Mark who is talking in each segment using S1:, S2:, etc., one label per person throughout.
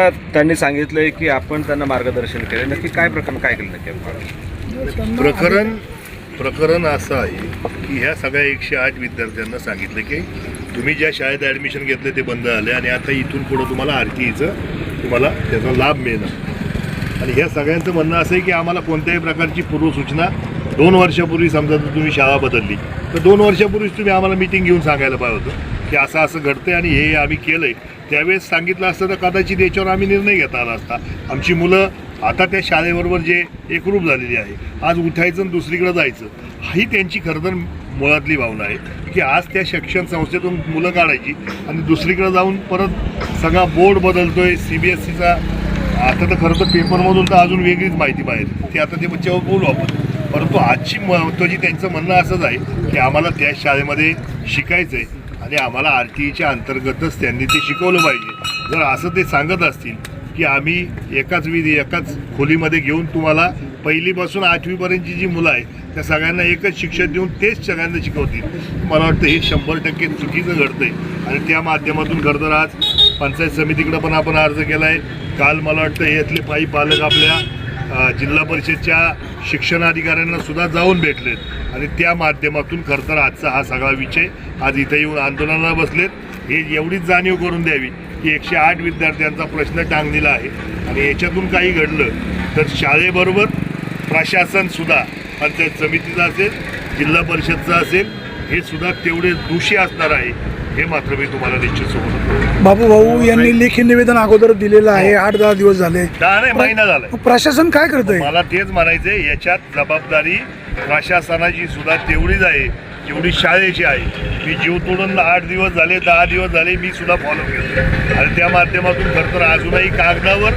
S1: आता त्यांनी सांगितलंय की आपण त्यांना मार्गदर्शन केले, नक्की काय प्रकरण काय केलं नक्की?
S2: प्रकरण असं आहे की ह्या सगळ्या 108 विद्यार्थ्यांना सांगितलं की तुम्ही ज्या शाळेत ॲडमिशन घेतलं ते बंद झालं आणि आता इथून पुढं तुम्हाला RTEचं तुम्हाला त्याचा लाभ मिळणार. आणि ह्या सगळ्यांचं म्हणणं असं आहे की आम्हाला कोणत्याही प्रकारची पूर्वसूचना 2 वर्षापूर्वी समजा जर तुम्ही शाळा बदलली तर 2 वर्षापूर्वीच तुम्ही आम्हाला मीटिंग घेऊन सांगायला पाहिजे होतं की असं असं घडतंय आणि हे आम्ही केलं आहे. त्यावेळेस सांगितलं असतं तर कदाचित याच्यावर आम्ही निर्णय घेता आला असता. आमची मुलं आता त्या शाळेबरोबर जे एकरूप झालेली आहे, आज उठायचं आणि दुसरीकडे जायचं ही त्यांची खरं तर मुळातली भावना आहे की आज त्या शिक्षण संस्थेतून मुलं काढायची आणि दुसरीकडे जाऊन परत सगळा बोर्ड बदलतोय. CBSEचा आता तर खरं तर पेपरमधून तर अजून वेगळीच माहिती पाहिजे ती आता ते बच्च्यावर बोलू आपण. परंतु आजची महत्त्वाची त्यांचं म्हणणं असंच आहे की आम्हाला त्या शाळेमध्ये शिकायचं आहे आणि आम्हाला RTEच्या अंतर्गतच त्यांनी ते शिकवलं पाहिजे. जर असं ते सांगत असतील की आम्ही एकाच खोलीमध्ये घेऊन तुम्हाला पहिलीपासून 8वीपर्यंतची जी मुलं आहे त्या सगळ्यांना एकच शिक्षण देऊन तेच सगळ्यांना शिकवतील, मला वाटतं हे 100% चुकीचं घडतं आहे. आणि त्या माध्यमातून खरं तर आज पंचायत समितीकडं पण आपण अर्ज केला आहे. काल मला वाटतं यातले पालक आपल्या जिल्हा परिषदच्या शिक्षणाधिकाऱ्यांना सुद्धा जाऊन भेटलेत आणि त्या माध्यमातून खरं तर आजचा हा सगळा विषय आज इथे येऊन आंदोलनाला बसलेत. हे एवढीच जाणीव करून द्यावी की 108 विद्यार्थ्यांचा प्रश्न टांगलेला आहे आणि याच्यातून काही घडलं तर शाळेबरोबर प्रशासनसुद्धा पंचायत समितीचं असेल, जिल्हा परिषदचं असेल, हे सुद्धा तेवढे दोषी असणार आहे. हे मात्र मी तुम्हाला निश्चित सांगतो.
S3: बाबू भाऊ यांनी लेखी निवेदन अगोदर दिलेलं आहे. 8-10 दिवस झाले,
S2: 10 महिना झाला.
S3: प्रशासन काय करतंय?
S2: मला तेच म्हणायचंय, याच्यात जबाबदारी प्रशासनाची सुद्धा तेवढीच आहे जेवढी शाळेची आहे. मी जीव तोडून 8 दिवस झाले, 10 दिवस झाले मी सुद्धा फॉलो केलं आणि त्या माध्यमातून खरं तर अजूनही कागदावर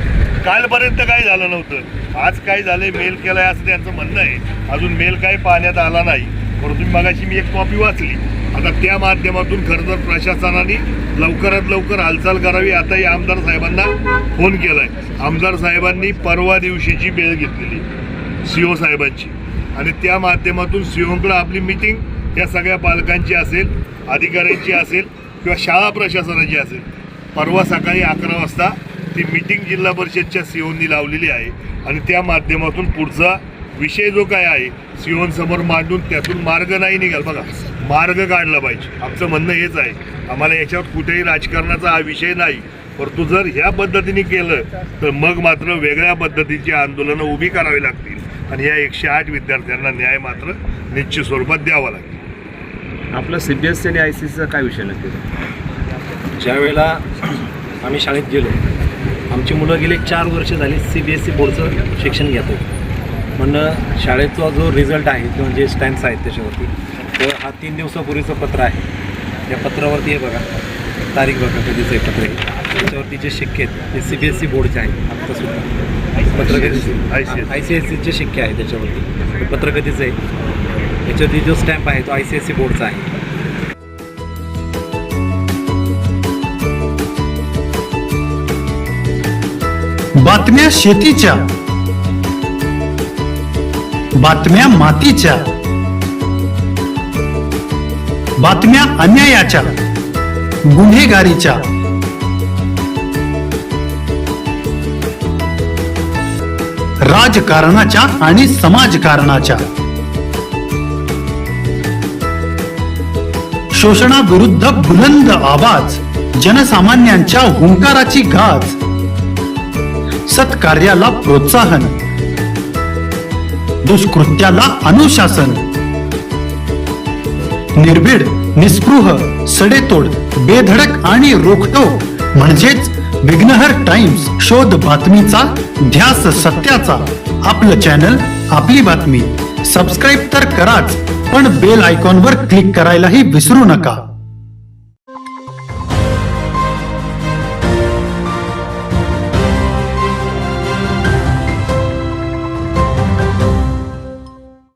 S2: कालपर्यंत काही झालं नव्हतं. आज काय झालंय, मेल केलाय असं त्यांचं म्हणणं आहे. अजून मेल काही पाहण्यात आला नाही, परंतु मगाशी मी एक कॉपी वाचली. आता त्या माध्यमातून खरं तर प्रशासनाने लवकरात लवकर हालचाल करावी. आताही आमदार साहेबांना फोन केला आहे. आमदार साहेबांनी परवा दिवशीची वेळ घेतलेली CO साहेबांची आणि त्या माध्यमातून COकडे आपली मीटिंग या सगळ्या पालकांची असेल, अधिकाऱ्यांची असेल किंवा शाळा प्रशासनाची असेल. परवा सकाळी 11 वाजता ती मीटिंग जिल्हा परिषदच्या COनी लावलेली आहे आणि त्या माध्यमातून पुढचा विषय जो काय आहे COंसमोर मांडून त्यातून मार्ग नाही निघाल. बघा, मार्ग काढला पाहिजे. आमचं म्हणणं हेच आहे. आम्हाला याच्यावर कुठेही राजकारणाचा हा विषय नाही, परंतु जर ह्या पद्धतीने केलं तर मग मात्र वेगळ्या पद्धतीची आंदोलनं उभी करावी लागतील आणि या 108 विद्यार्थ्यांना न्याय मात्र निश्चित स्वरूपात द्यावा लागेल.
S1: आपलं CBSE आणि ICSEचा काय विषय नक्की?
S4: ज्या वेळेला आम्ही शाळेत गेलो, आमची मुलं गेले 4 वर्ष झाली CBSE बोर्डचं शिक्षण घेतो. म्हणणं शाळेचा जो रिझल्ट आहे किंवा जे स्टॅम्प्स आहेत त्याच्यावरती, तर हा 3 दिवसापूर्वीचं पत्र आहे. त्या पत्रावरती हे बघा, तारीख बघा कधीचं हे पत्र आहे. त्याच्यावरती जे शिक्के आहेत ते CBSE बोर्डचे आहेत. आत्तासुद्धा पत्र कधीचं ICSEचे शिक्के आहे त्याच्यावरती. पत्र कधीचं आहे, त्याच्यावरती जो स्टॅम्प आहे तो ICSE बोर्डचा आहे.
S5: बातम्या शेतीच्या, बातम्या मातीच्या, बातम्या अन्यायाच्या, गुन्हेगारीच्या, राजकारणाच्या आणि समाजकारणाच्या, शोषणाविरुद्ध बुलंद आवाज, जनसामान्यांच्या हुंकाराची गाज, सत्कार्याला प्रोत्साहन, दुष्कृत्याला अनुशासन, निर्भीड, निस्पृह, सडेतोड, बेधडक आणि रोखटोक म्हणजेच विघ्नहर टाइम्स. शोध बातमीचा, ध्यास सत्याचा. आपलं चॅनल, आपली बातमी. सबस्क्राईब तर कराच, पण बेल आयकॉनवर क्लिक करायलाही विसरू नका.